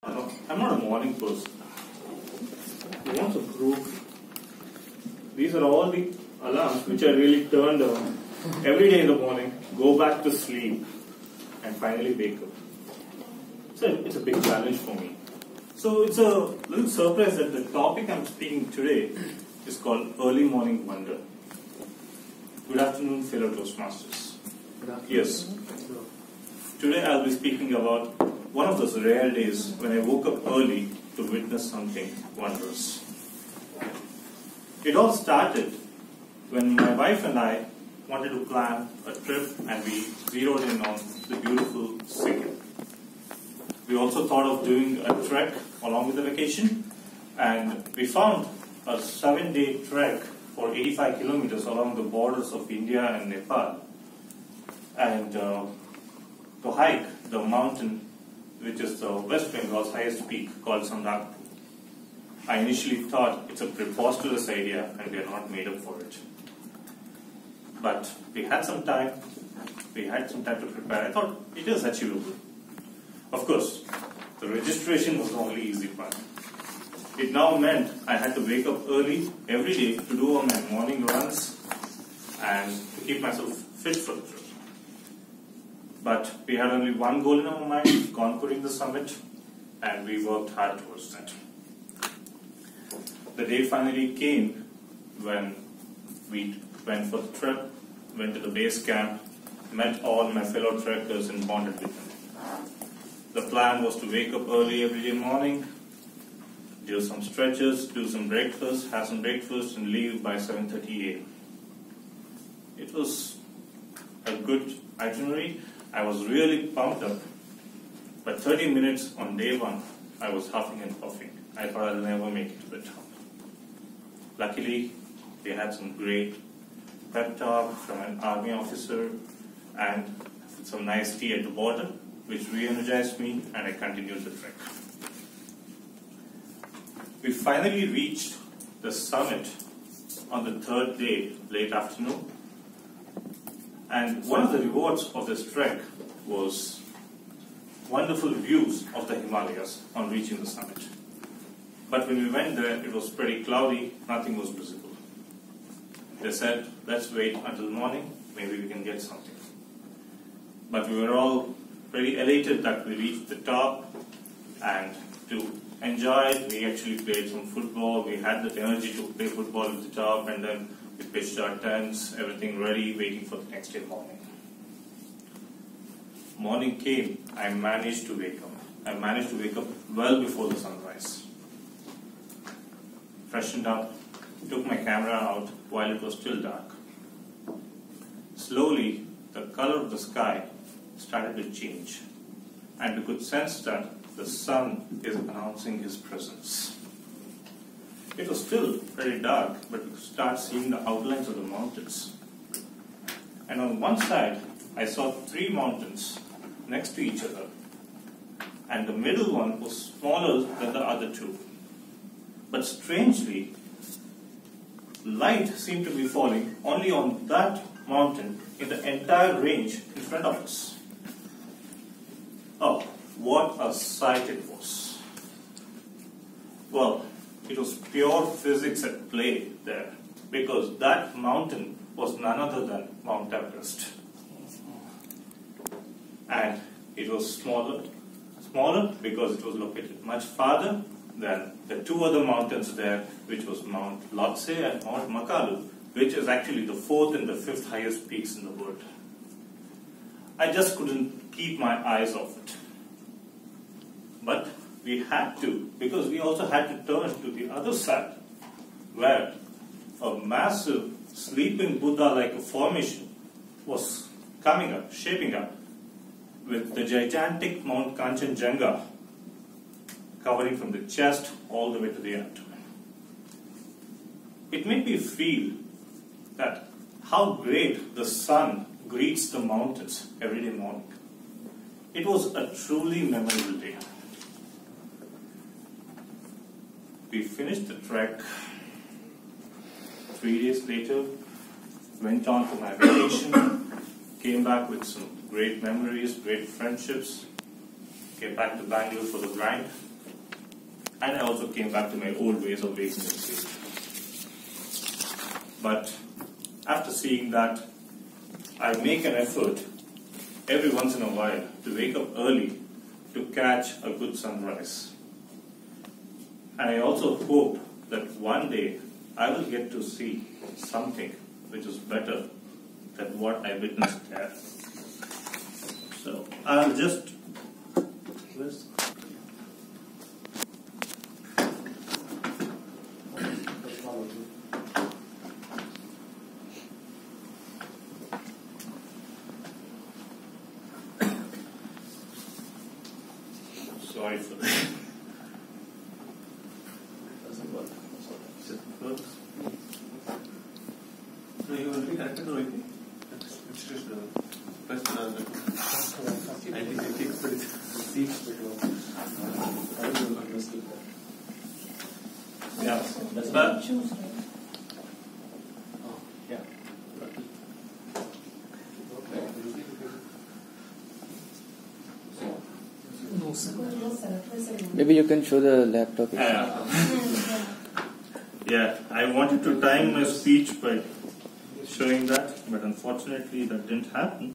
I'm not a morning person. You want some proof? These are all the alarms which I really turned on every day in the morning, go back to sleep, and finally wake up. So it's a big challenge for me. So it's a little surprise that the topic I'm speaking today is called Early Morning Wonder. Good afternoon, fellow Toastmasters. Good afternoon. Yes. Today I'll be speaking about one of those rare days when I woke up early to witness something wondrous. It all started when my wife and I wanted to plan a trip and we zeroed in on the beautiful Sikkim. We also thought of doing a trek along with the vacation, and we found a 7-day trek for 85 kilometers along the borders of India and Nepal, and to hike the mountain which is the West Bengal's highest peak called Sandakpur. I initially thought it's a preposterous idea and we are not made up for it. But we had some time to prepare. I thought it is achievable. Of course, the registration was the only easy part. It now meant I had to wake up early every day to do all my morning runs and to keep myself fit for the trip. But we had only one goal in our mind, conquering the summit, and we worked hard towards that. The day finally came when we went for the trip, went to the base camp, met all my fellow trekkers and bonded with them. The plan was to wake up early every day morning, do some stretches, do some breakfast, have some breakfast and leave by 7:30 a.m. It was a good itinerary. I was really pumped up, but 30 minutes on day one, I was huffing and puffing. I thought I'll never make it to the top. Luckily, they had some great pep talk from an army officer and some nice tea at the border, which re-energized me, and I continued the trek. We finally reached the summit on the third day, late afternoon. And one of the rewards of this trek was wonderful views of the Himalayas on reaching the summit. But when we went there, it was pretty cloudy, nothing was visible. They said, let's wait until morning, maybe we can get something. But we were all pretty elated that we reached the top, and to enjoy it, we actually played some football. We had the energy to play football at the top, and then we pitched our tents, everything ready, waiting for the next day morning. Morning came, I managed to wake up. I managed to wake up well before the sunrise. Freshened up, took my camera out while it was still dark. Slowly, the color of the sky started to change, and we could sense that the sun is announcing his presence. It was still very dark, but we could start seeing the outlines of the mountains. And on one side, I saw 3 mountains next to each other, and the middle one was smaller than the other 2. But strangely, light seemed to be falling only on that mountain in the entire range in front of us. Oh, what a sight it was. Well, it was pure physics at play there, because that mountain was none other than Mount Everest. And it was smaller because it was located much farther than the 2 other mountains there, which was Mount Lhotse and Mount Makalu, which is actually the 4th and the 5th highest peaks in the world. I just couldn't keep my eyes off it. But we had to, because we also had to turn to the other side, where a massive sleeping Buddha-like formation was coming up, shaping up, with the gigantic Mount Kanchenjunga covering from the chest all the way to the abdomen. It made me feel that how great the sun greets the mountains every day morning. It was a truly memorable day. We finished the trek. 3 days later, went on to my vacation, came back with some great memories, great friendships, came back to Bangalore for the grind, and I also came back to my old ways of waking up late. But after seeing that, I make an effort every once in a while to wake up early to catch a good sunrise. And I also hope that one day I will get to see something which is better than what I witnessed there. So I'll just sorry for that. Doesn't work. No, you will be connected already. It's just press the I think it takes the seats between. I will not mistake that. Yeah. That's But what you choose, right? Oh, yeah. No, sir. Maybe you can show the laptop. yeah, I wanted to time my speech by showing that, but unfortunately that didn't happen.